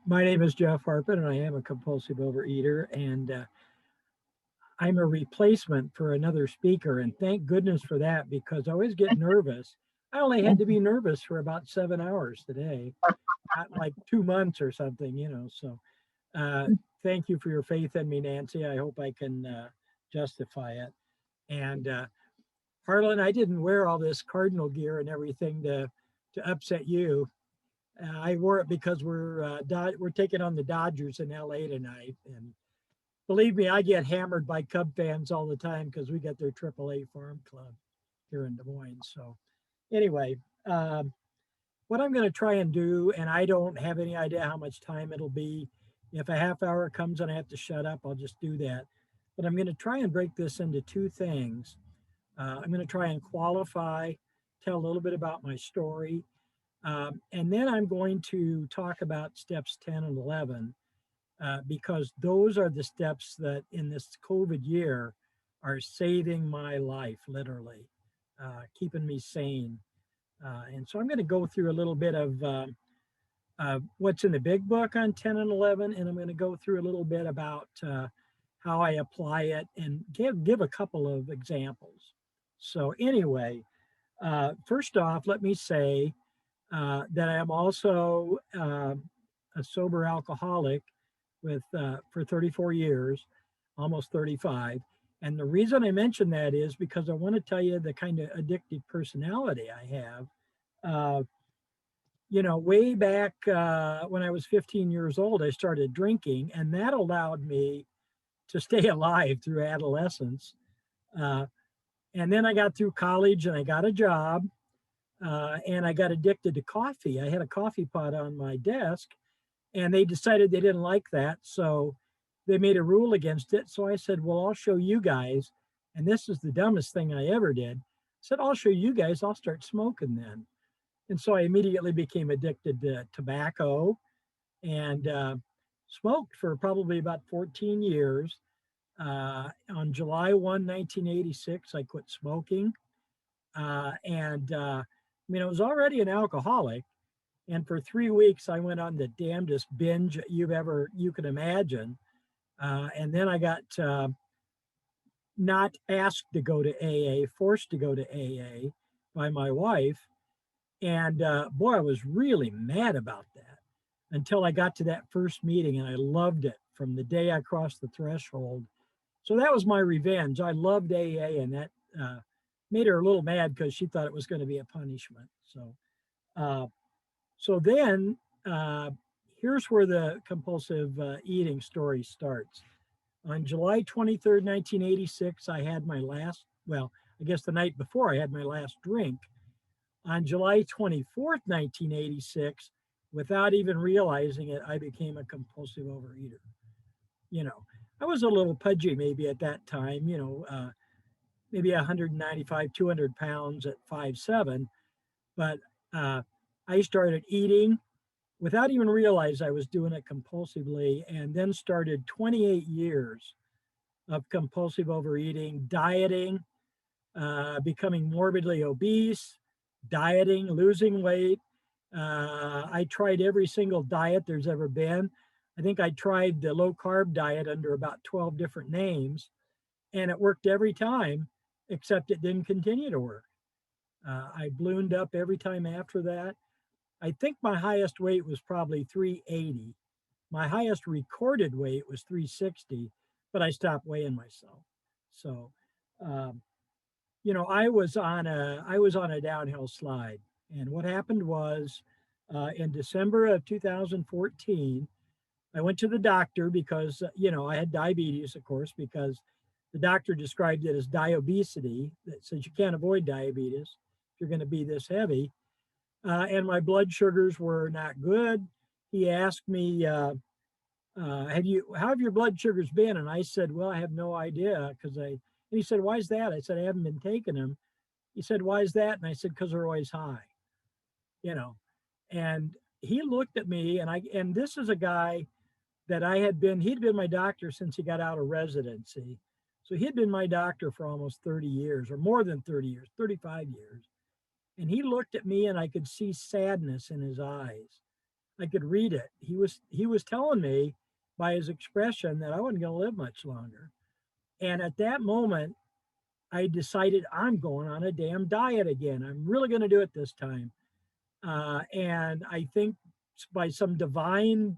My name is Jeff Harpin, and I am a compulsive overeater. And I'm a replacement for another speaker. And thank goodness for that because I always get nervous. I only had to be nervous for about 7 hours today, not like 2 months or something, So uh, thank you for your faith in me, Nancy. I hope I can justify it. And Harlan, I didn't wear all this cardinal gear and everything to upset you. I wore it because we're taking on the Dodgers in LA tonight, and believe me, I get hammered by Cub fans all the time because we got their AAA farm club here in Des Moines. So anyway, what I'm going to try and do, and I don't have any idea how much time it'll be. If a half hour comes and I have to shut up, I'll just do that. But I'm going to try and break this into two things. I'm going to try and qualify, tell a little bit about my story, and then I'm going to talk about steps 10 and 11 because those are the steps that in this COVID year are saving my life, literally, keeping me sane. And so I'm going to go through a little bit of what's in the big book on 10 and 11, and I'm going to go through a little bit about how I apply it and give a couple of examples. So, anyway, first off, let me say that I am also a sober alcoholic for 34 years, almost 35. And the reason I mention that is because I want to tell you the kind of addictive personality I have. Uh, way back when I was 15 years old, I started drinking, and that allowed me to stay alive through adolescence. Uh, and then I got through college and I got a job and I got addicted to coffee. I had a coffee pot on my desk, and they decided they didn't like that. So they made a rule against it. So I said, well, I'll show you guys. And this is the dumbest thing I ever did. I said, I'll show you guys. I'll start smoking then. And so I immediately became addicted to tobacco and smoked for probably about 14 years. On July 1, 1986, I quit smoking. I mean, I was already an alcoholic. And for 3 weeks, I went on the damnedest binge you could imagine. And then I got not asked to go to AA, forced to go to AA by my wife. And boy, I was really mad about that until I got to that first meeting, and I loved it from the day I crossed the threshold. So that was my revenge. I loved AA, and that made her a little mad because she thought it was going to be a punishment. Uh, so then uh, here's where the compulsive eating story starts. On July 23rd, 1986, I had my last, well, I guess the night before I had my last drink. On July 24th, 1986, without even realizing it, I became a compulsive overeater. You know, I was a little pudgy maybe at that time, maybe 195, 200 pounds at 5'7", but uh, I started eating without even realize I was doing it compulsively, and then started 28 years of compulsive overeating, dieting, becoming morbidly obese, dieting, losing weight. I tried every single diet there's ever been. I think I tried the low carb diet under about 12 different names, and it worked every time, except it didn't continue to work. I ballooned up every time after that. I think my highest weight was probably 380. My highest recorded weight was 360, but I stopped weighing myself. So, um, I was on a downhill slide, and what happened was, in December of 2014, I went to the doctor because I had diabetes, of course, because the doctor described it as diabesity. That says you can't avoid diabetes if you're going to be this heavy, and my blood sugars were not good. He asked me, how have your blood sugars been? And I said, well, I have no idea and he said, why is that? I said, I haven't been taking them. He said, why is that? And I said, because they're always high, you know. And he looked at me, and this is a guy that he'd been my doctor since he got out of residency. So he'd been my doctor for almost 30 years or more than 30 years, 35 years. And he looked at me and I could see sadness in his eyes. I could read it. He was telling me by his expression that I wasn't going to live much longer. And at that moment, I decided I'm going on a damn diet again. I'm really going to do it this time. And I think by some divine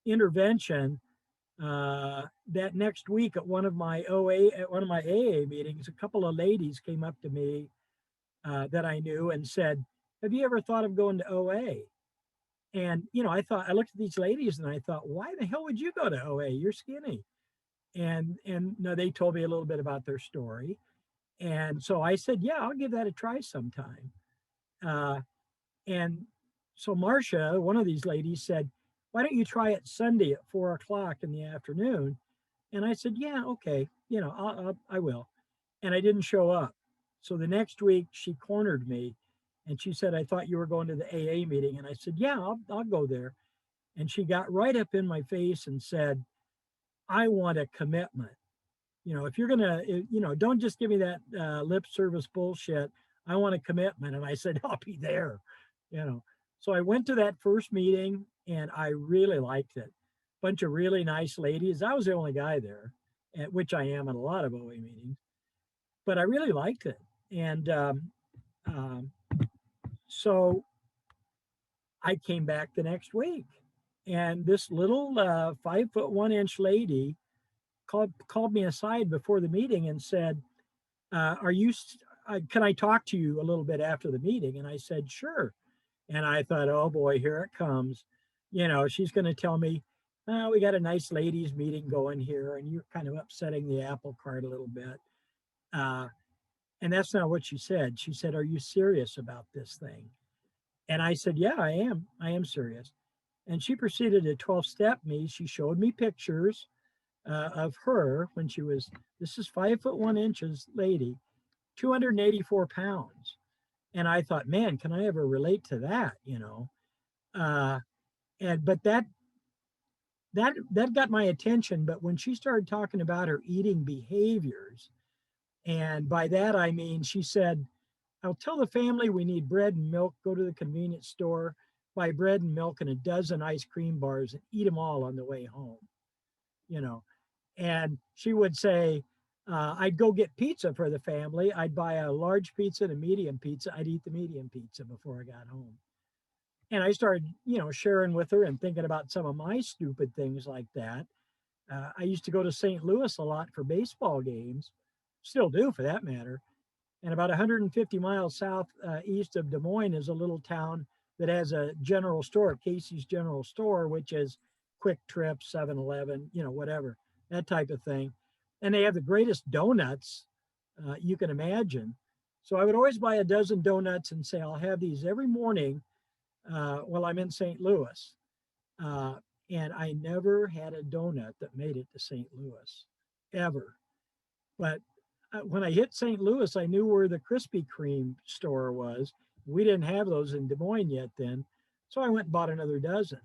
intervention, that next week at one of my AA meetings, a couple of ladies came up to me that I knew and said, "Have you ever thought of going to OA?" And I looked at these ladies and I thought, "Why the hell would you go to OA? You're skinny." And no, they told me a little bit about their story, and so I said, "Yeah, I'll give that a try sometime." Uh, and so Marcia, one of these ladies, said, "Why don't you try it Sunday at 4 o'clock in the afternoon?" And I said, "Yeah, okay, I will." And I didn't show up. So the next week she cornered me and she said, "I thought you were going to the AA meeting." And I said, "Yeah, I'll go there." And she got right up in my face and said, "I want a commitment. If you're going to, don't just give me that lip service bullshit. I want a commitment." And I said, "I'll be there." You know. So I went to that first meeting and I really liked it. Bunch of really nice ladies. I was the only guy there, which I am at a lot of OA meetings, but I really liked it. And um, so I came back the next week, and this little 5'1" lady called me aside before the meeting and said, "Are you? Can I talk to you a little bit after the meeting?" And I said, "Sure." And I thought, "Oh boy, here it comes." She's going to tell me, "Oh, we got a nice ladies meeting going here, and you're kind of upsetting the apple cart a little bit." Uh, and that's not what she said. She said, "Are you serious about this thing?" And I said, "Yeah, I am. I am serious." And she proceeded to 12-step me. She showed me pictures of her when she was, this is 5'1" lady, 284 pounds. And I thought, man, can I ever relate to that? Uh, but that got my attention. But when she started talking about her eating behaviors, and by that I mean she said, "I'll tell the family we need bread and milk, go to the convenience store, buy bread and milk and a dozen ice cream bars and eat them all on the way home." You know, and she would say, I'd go get pizza for the family. I'd buy a large pizza and a medium pizza. I'd eat the medium pizza before I got home. And I started, sharing with her and thinking about some of my stupid things like that. I used to go to St. Louis a lot for baseball games, still do for that matter. And about 150 miles south east of Des Moines is a little town that has a general store, Casey's General Store, which is Quick Trip, 7-Eleven, whatever, that type of thing. And they have the greatest donuts you can imagine. So I would always buy a dozen donuts and say, I'll have these every morning while I'm in St. Louis. Uh, and I never had a donut that made it to St. Louis, ever. But when I hit St. Louis, I knew where the Krispy Kreme store was. We didn't have those in Des Moines yet then. So I went and bought another dozen.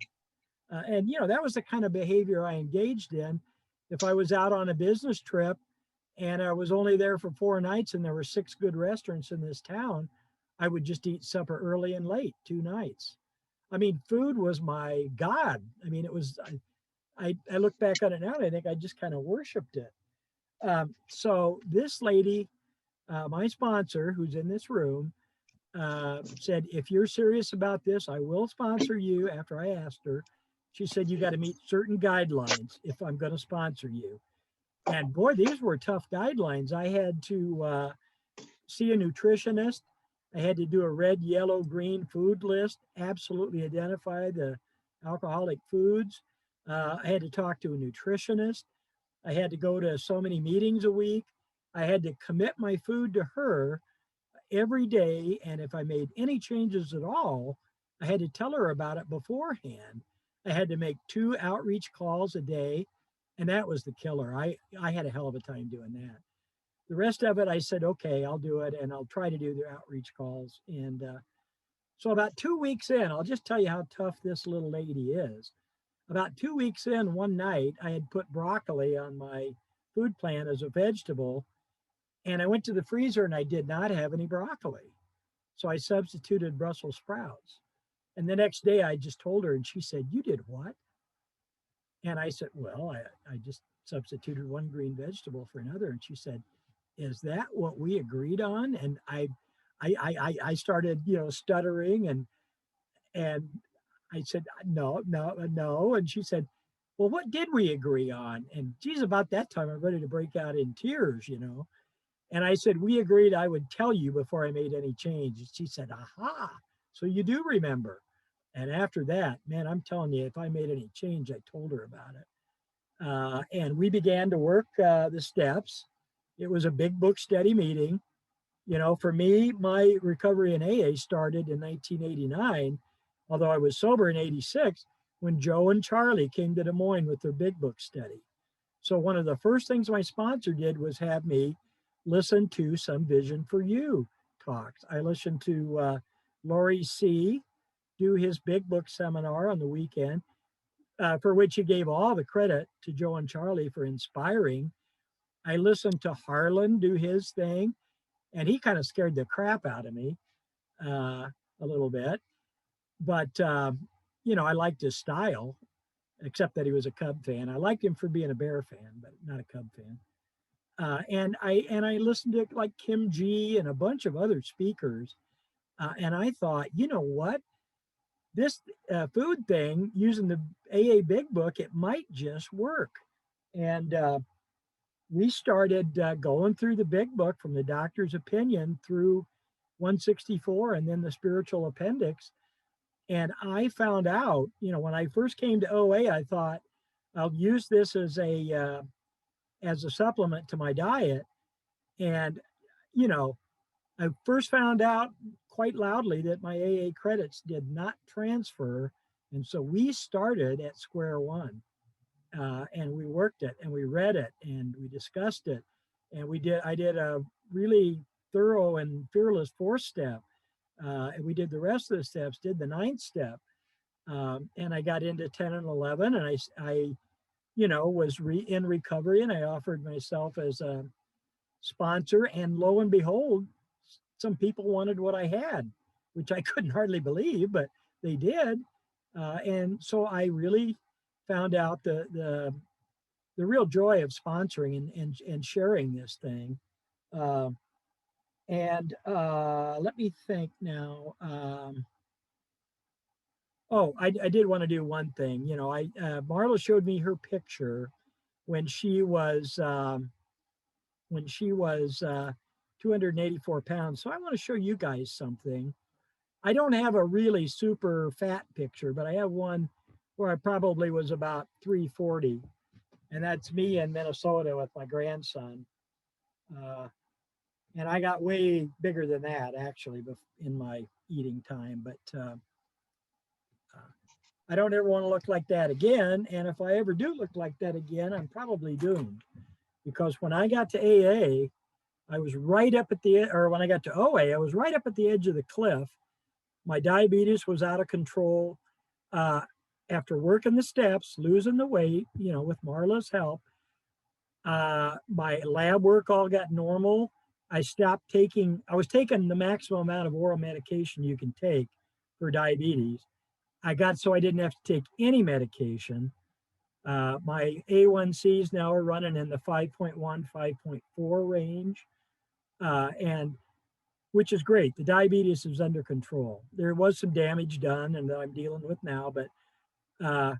And that was the kind of behavior I engaged in. If I was out on a business trip and I was only there for 4 nights and there were 6 good restaurants in this town, I would just eat supper early and late, 2 nights. I mean, food was my God. I mean, it was, I look back on it now and I think I just kind of worshiped it. So this lady, my sponsor, who's in this room, said, "If you're serious about this, I will sponsor you." After I asked her, she said, "You got to meet certain guidelines if I'm going to sponsor you." And boy, these were tough guidelines. I had to see a nutritionist. I had to do a red, yellow, green food list, absolutely identify the alcoholic foods. I had to talk to a nutritionist. I had to go to so many meetings a week. I had to commit my food to her every day. And if I made any changes at all, I had to tell her about it beforehand. I had to make 2 outreach calls a day. And that was the killer. I had a hell of a time doing that. The rest of it, I said, okay, I'll do it. And I'll try to do the outreach calls. And so about 2 weeks in, I'll just tell you how tough this little lady is. About 2 weeks in, one night, I had put broccoli on my food plan as a vegetable, and I went to the freezer and I did not have any broccoli. So I substituted Brussels sprouts. And the next day I just told her, and she said, "You did what?" And I said, "Well, I just substituted one green vegetable for another." And she said, "Is that what we agreed on?" And I started, stuttering, and I said, "No, no, no." And she said, "Well, what did we agree on?" And geez, about that time, I'm ready to break out in tears. And I said, "We agreed I would tell you before I made any change." And she said, "Aha, so you do remember." And after that, man, I'm telling you, if I made any change, I told her about it. And we began to work the steps. It was a big book study meeting. For me, my recovery in AA started in 1989, although I was sober in 86 when Joe and Charlie came to Des Moines with their big book study. So one of the first things my sponsor did was have me listen to some Vision for You talks. I listened to Laurie C. do his big book seminar on the weekend, for which he gave all the credit to Joe and Charlie for inspiring. I listened to Harlan do his thing, and he kind of scared the crap out of me a little bit. But, I liked his style, except that he was a Cub fan. I liked him for being a Bear fan, but not a Cub fan. And I listened to like Kim G and a bunch of other speakers, and I thought, you know what, this food thing using the AA Big Book, it might just work. And we started going through the Big Book from the doctor's opinion through 164 and then the spiritual appendix. And I found out, when I first came to OA, I thought I'll use this as a supplement to my diet. And you know, I first found out quite loudly that my AA credits did not transfer, and so we started at square one, and we worked it, and we read it, and we discussed it, and I did a really thorough and fearless fourth step, and we did the rest of the steps, did the ninth step, and I got into 10 and 11, and I was in recovery, and I offered myself as a sponsor, and lo and behold, some people wanted what I had, which I couldn't hardly believe, but they did. And so I really found out the real joy of sponsoring and sharing this thing. Uh, and let me think now. I did want to do one thing. Marla showed me her picture when she was um, when she was 284 pounds. So I want to show you guys something. I don't have a really super fat picture, but I have one where I probably was about 340. And that's me in Minnesota with my grandson. Uh, and I got way bigger than that actually in my eating time. But I don't ever want to look like that again. And if I ever do look like that again, I'm probably doomed. Because when I got to AA, I was right up at or when I got to OA, I was right up at the edge of the cliff. My diabetes was out of control. Uh, After working the steps, losing the weight, with Marla's help, my lab work all got normal. I was taking the maximum amount of oral medication you can take for diabetes. So I didn't have to take any medication. My A1Cs now are running in the 5.1, 5.4 range. And which is great. The diabetes is under control. There was some damage done and that I'm dealing with now, but uh,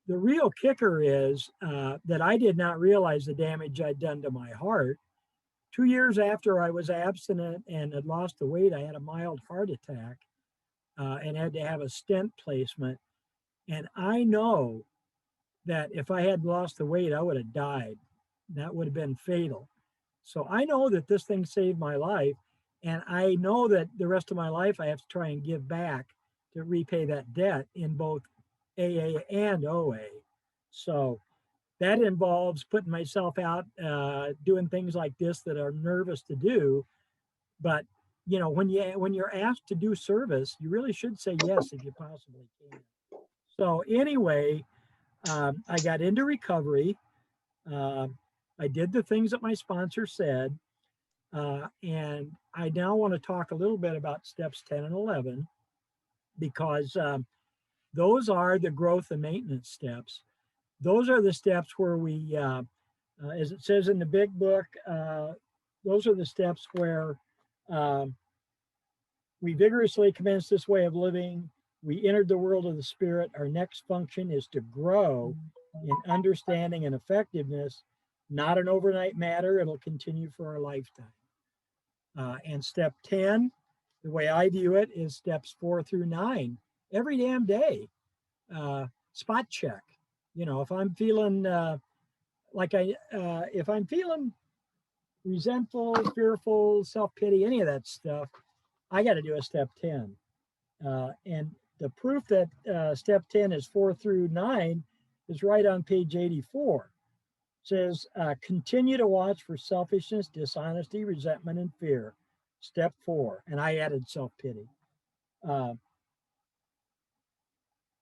the real kicker is that I did not realize the damage I'd done to my heart. 2 years after I was abstinent and had lost the weight, I had a mild heart attack and had to have a stent placement. And I know that if I had lost the weight, I would have died. That would have been fatal. So I know that this thing saved my life. And I know that the rest of my life I have to try and give back to repay that debt in both AA and OA. So that involves putting myself out, doing things like this that are nervous to do. But when you're asked to do service, you really should say yes if you possibly can. So anyway, I got into recovery. Um, I did the things that my sponsor said. And I now want to talk a little bit about steps 10 and 11. because those are the growth and maintenance steps. Those are the steps where we, as it says in the big book, those are the steps where um, we vigorously commence this way of living. We entered the world of the spirit. Our next function is to grow in understanding and effectiveness, not an overnight matter. It'll continue for our lifetime. And step 10, the way I view it, is steps 4 through 9 every damn day. Spot check. You know, if I'm feeling if I'm feeling resentful, fearful, self pity, any of that stuff, I got to do a step 10. And the proof that step 10 is 4 through 9 is right on page 84. It says, continue to watch for selfishness, dishonesty, resentment, and fear. Step 4. And I added self pity.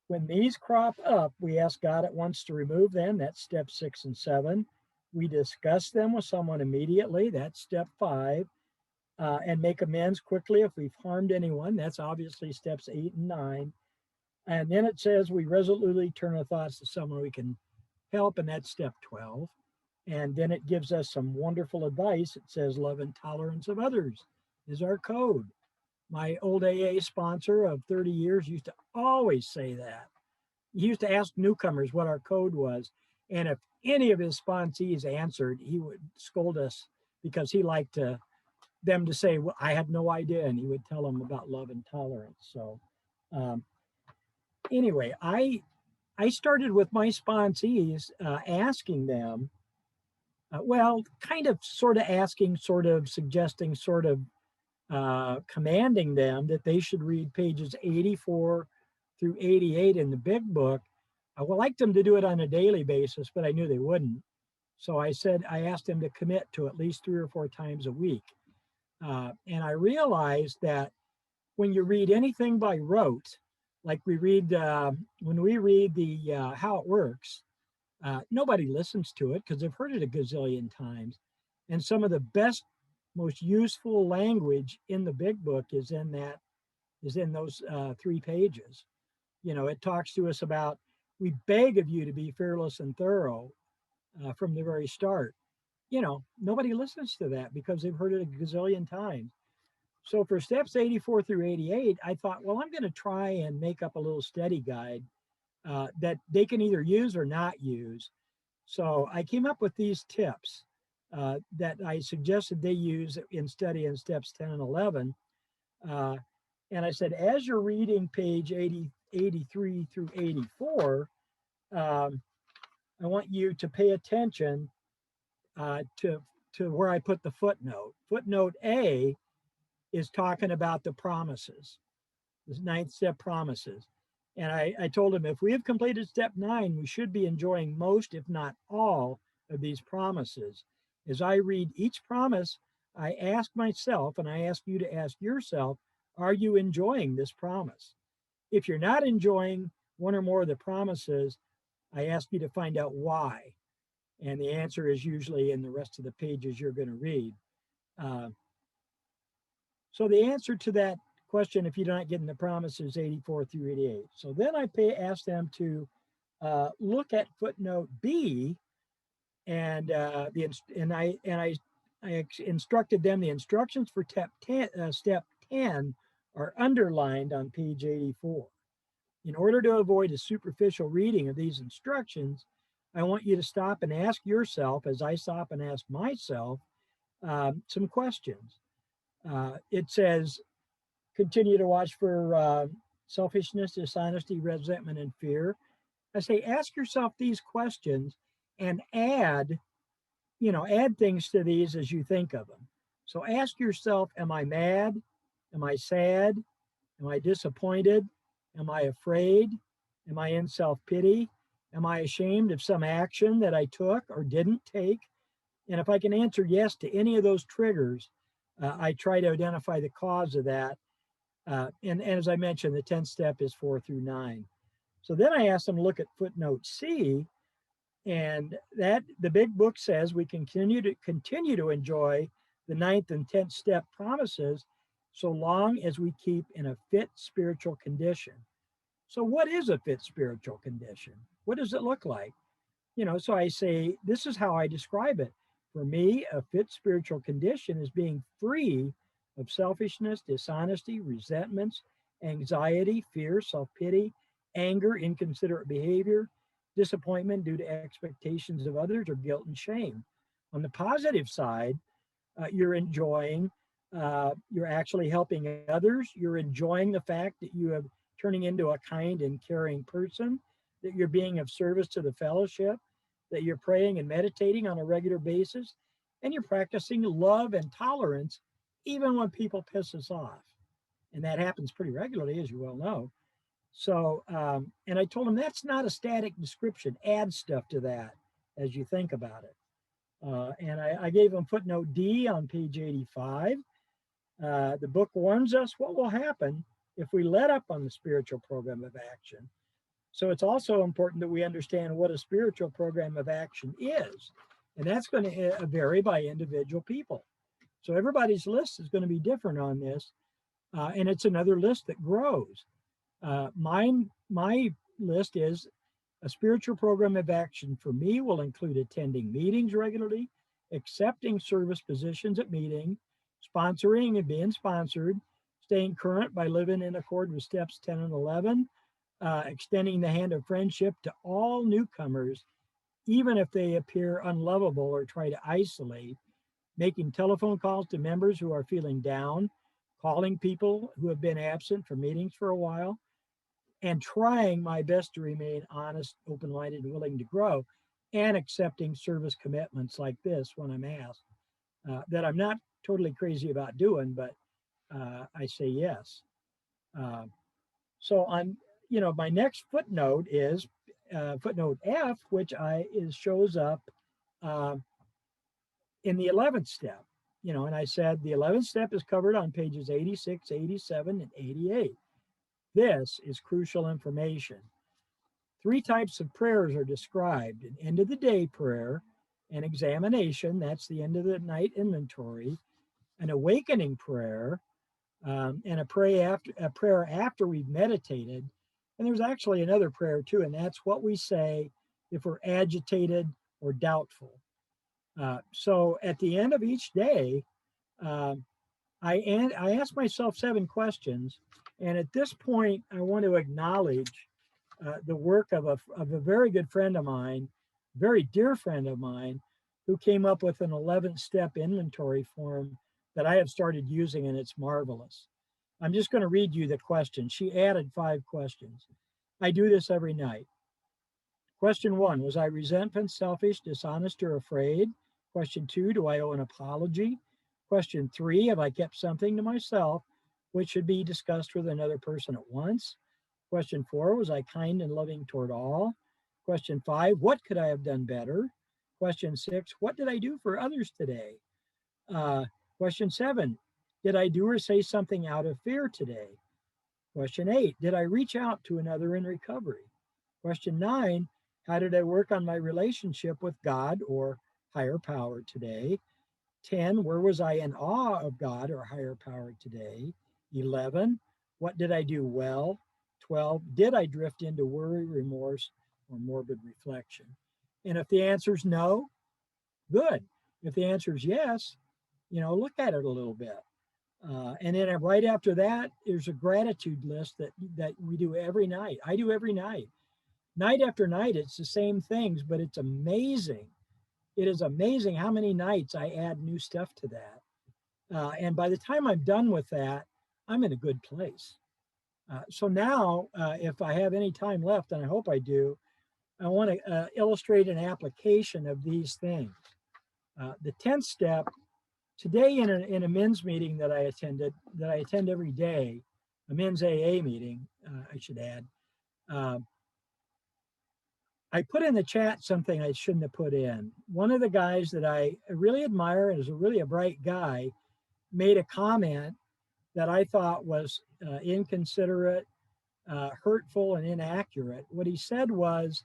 When these crop up, we ask God at once to remove them. That's step 6 and 7. We discuss them with someone immediately. That's step 5. And make amends quickly if we've harmed anyone. That's obviously steps 8 and 9. And then it says we resolutely turn our thoughts to someone we can help, and that's step 12. And then it gives us some wonderful advice. It says love and tolerance of others is our code. My old AA sponsor of 30 years used to always say that. He used to ask newcomers what our code was. And if any of his sponsees answered, he would scold us because he liked them to say, well, I had no idea. And he would tell them about love and tolerance. So anyway, I started with my sponsees asking them, kind of sort of asking, sort of suggesting, sort of commanding them that they should read pages 84 through 88 in the big book. I would like them to do it on a daily basis, but I knew they wouldn't. So I asked them to commit to at least 3 or 4 times a week. And I realized that when you read anything by rote, like we read, when we read the How It Works, nobody listens to it because they've heard it a gazillion times. And some of the best, most useful language in the big book is in those 3 pages. You know, it talks to us about, we beg of you to be fearless and thorough from the very start. You know, nobody listens to that because they've heard it a gazillion times. So for steps 84 through 88, I thought, well, I'm going to try and make up a little study guide that they can either use or not use. So I came up with these tips that I suggested they use in study in steps 10 and 11. And I said, as you're reading page 83 through 84, I want you to pay attention to where I put the footnote. Footnote A is talking about the promises, the 9th step promises. And I told him, if we have completed step 9, we should be enjoying most, if not all, of these promises. As I read each promise, I ask myself, and I ask you to ask yourself, are you enjoying this promise? If you're not enjoying one or more of the promises, I ask you to find out why. And the answer is usually in the rest of the pages you're going to read. So the answer to that question, if you're not getting the promises, 84 through 88. So then I ask them to look at footnote B, and I instructed them the instructions for step 10 are underlined on page 84. In order to avoid a superficial reading of these instructions, I want you to stop and ask yourself, as I stop and ask myself, some questions. It says, continue to watch for selfishness, dishonesty, resentment, and fear. I say, ask yourself these questions and add things to these as you think of them. So ask yourself, am I mad? Am I sad? Am I disappointed? Am I afraid? Am I in self-pity? Am I ashamed of some action that I took or didn't take? And if I can answer yes to any of those triggers, I try to identify the cause of that. And as I mentioned, the 10th step is 4 through 9. So then I asked them to look at footnote C, and that the big book says we can continue to enjoy the 9th and 10th step promises. so long as we keep in a fit spiritual condition. So, what is a fit spiritual condition? What does it look like? So I say, this is how I describe it. For me, a fit spiritual condition is being free of selfishness, dishonesty, resentments, anxiety, fear, self pity, anger, inconsiderate behavior, disappointment due to expectations of others, or guilt and shame. On the positive side, you're enjoying, you're actually helping others. You're enjoying the fact that you are turning into a kind and caring person, that you're being of service to the fellowship, that you're praying and meditating on a regular basis, and you're practicing love and tolerance even when people piss us off. And that happens pretty regularly, as you well know. So, and I told him that's not a static description. Add stuff to that as you think about it. And I gave him footnote D on page 85. The book warns us what will happen if we let up on the spiritual program of action. So it's also important that we understand what a spiritual program of action is. And that's going to vary by individual people. So everybody's list is going to be different on this. And it's another list that grows. My list is a spiritual program of action for me will include attending meetings regularly, accepting service positions at meeting, sponsoring and being sponsored, staying current by living in accord with steps 10 and 11, extending the hand of friendship to all newcomers, even if they appear unlovable or try to isolate, making telephone calls to members who are feeling down, calling people who have been absent from meetings for a while, and trying my best to remain honest, open minded, and willing to grow, and accepting service commitments like this when I'm asked, that I'm not totally crazy about doing, but I say yes. Uh, so on, my next footnote is footnote F, which shows up uh, in the 11th step. And I said the 11th step is covered on pages 86, 87, and 88. This is crucial information. 3 types of prayers are described: an end of the day prayer, an examination, that's the end of the night inventory, an awakening prayer, and a prayer after we've meditated. And there's actually another prayer too, and that's what we say if we're agitated or doubtful. So at the end of each day, um, I ask myself 7 questions, and at this point, I want to acknowledge the work of a very good friend of mine, very dear friend of mine, who came up with an 11 step inventory form that I have started using, and it's marvelous. I'm just going to read you the questions. She added 5 questions. I do this every night. Question 1: was I resentful, selfish, dishonest, or afraid? Question 2: do I owe an apology? Question 3: have I kept something to myself which should be discussed with another person at once? Question 4: was I kind and loving toward all? Question 5: what could I have done better? Question 6: what did I do for others today? Uh, Question 7: did I do or say something out of fear today? Question 8: did I reach out to another in recovery? Question 9: how did I work on my relationship with God or higher power today? 10: where was I in awe of God or higher power today? 11: what did I do well? 12: did I drift into worry, remorse, or morbid reflection? And if the answer is no, good. If the answer is yes, look at it a little bit. And then right after that, there's a gratitude list that we do every night. I do every night. Night after night, it's the same things, but it's amazing. It is amazing how many nights I add new stuff to that. And by the time I'm done with that, I'm in a good place. So now, if I have any time left, and I hope I do, I want to illustrate an application of these things. The 10th step, today in a men's meeting that I attend every day, a men's AA meeting, I should add, I put in the chat something I shouldn't have put in. One of the guys that I really admire and is really a bright guy made a comment that I thought was inconsiderate, hurtful, and inaccurate. What he said was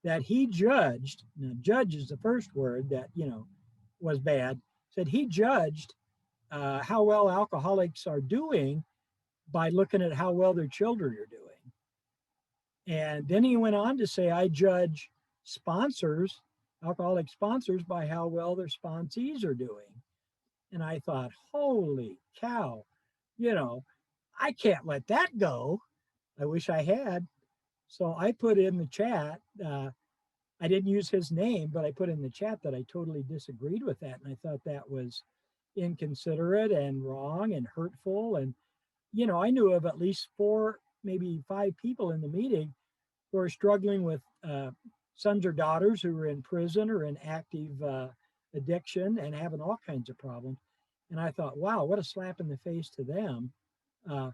that he judged, now judge is the first word that, was bad, said he judged how well alcoholics are doing by looking at how well their children are doing. And then he went on to say, I judge sponsors, alcoholic sponsors, by how well their sponsees are doing. And I thought, holy cow, you know, I can't let that go. I wish I had. So I put in the chat, I didn't use his name, but I put in the chat that I totally disagreed with that. And I thought that was inconsiderate and wrong and hurtful. And, I knew of at least 4, maybe 5 people in the meeting who are struggling with sons or daughters who are in prison or in active addiction and having all kinds of problems. And I thought, wow, what a slap in the face to them. Uh,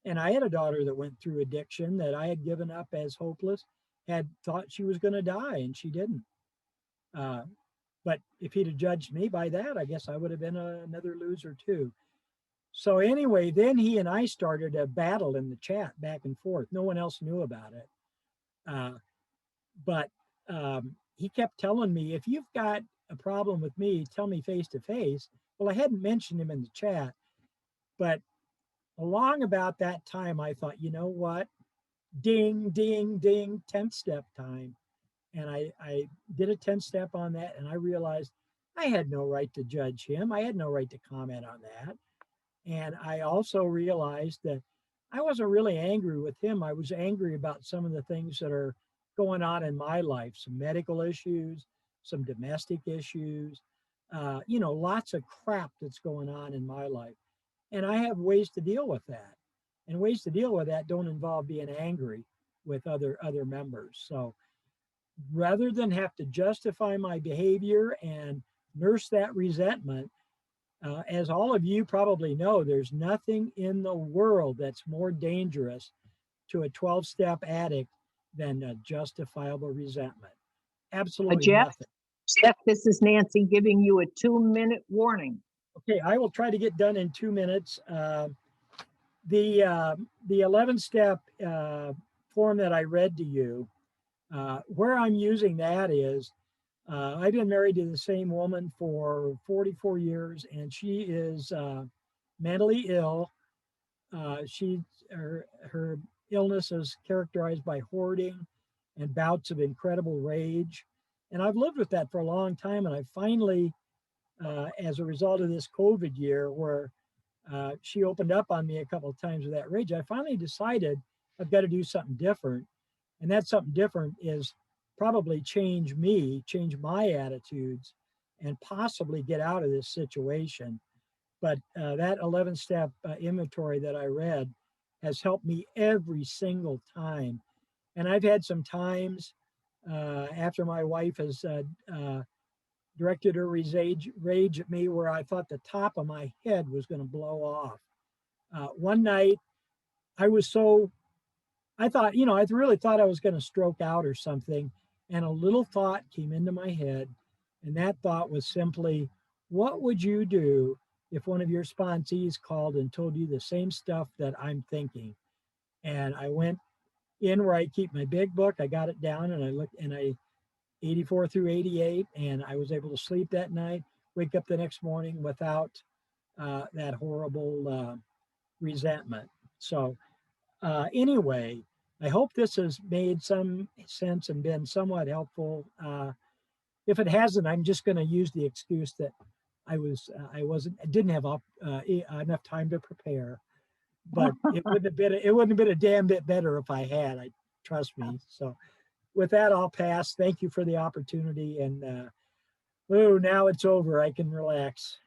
and I had a daughter that went through addiction that I had given up as hopeless, had thought she was going to die, and she didn't. Uh, but if he'd have judged me by that, I guess I would have been another loser too. So anyway, then he and I started a battle in the chat back and forth. No one else knew about it. Uh, but he kept telling me, if you've got a problem with me, tell me face to face. Well, I hadn't mentioned him in the chat, but along about that time, I thought, you know what? Ding, ding, ding, 10th step time. And I did a 10 step on that, and I realized I had no right to judge him. I had no right to comment on that. And I also realized that I wasn't really angry with him. I was angry about some of the things that are going on in my life, some medical issues, some domestic issues, lots of crap that's going on in my life. And I have ways to deal with that. And ways to deal with that don't involve being angry with other members. So rather than have to justify my behavior and nurse that resentment, as all of you probably know, there's nothing in the world that's more dangerous to a 12-step addict than a justifiable resentment. Absolutely Jeff, nothing. This is Nancy giving you a 2-minute warning. Okay, I will try to get done in 2 minutes. The 11-step form that I read to you, where I'm using that is I've been married to the same woman for 44 years, and she is mentally ill. Her illness is characterized by hoarding and bouts of incredible rage. And I've lived with that for a long time. And I finally, as a result of this COVID year, where she opened up on me a couple of times with that rage, I finally decided I've got to do something different. And that something different is probably change my attitudes, and possibly get out of this situation. But that 11-step inventory that I read has helped me every single time. And I've had some times after my wife has directed her rage at me where I thought the top of my head was going to blow off. One night, I was so, I thought, I really thought I was going to stroke out or something. And a little thought came into my head. And that thought was simply, what would you do if one of your sponsees called and told you the same stuff that I'm thinking? And I went in where I keep my big book. I got it down, and I looked, and I 84 through 88, and I was able to sleep that night, wake up the next morning without that horrible resentment. So anyway, I hope this has made some sense and been somewhat helpful. If it hasn't, I'm just going to use the excuse that I didn't have enough time to prepare. But it wouldn't have been a damn bit better if I had. Trust me. So with that, I'll pass. Thank you for the opportunity. And now it's over. I can relax.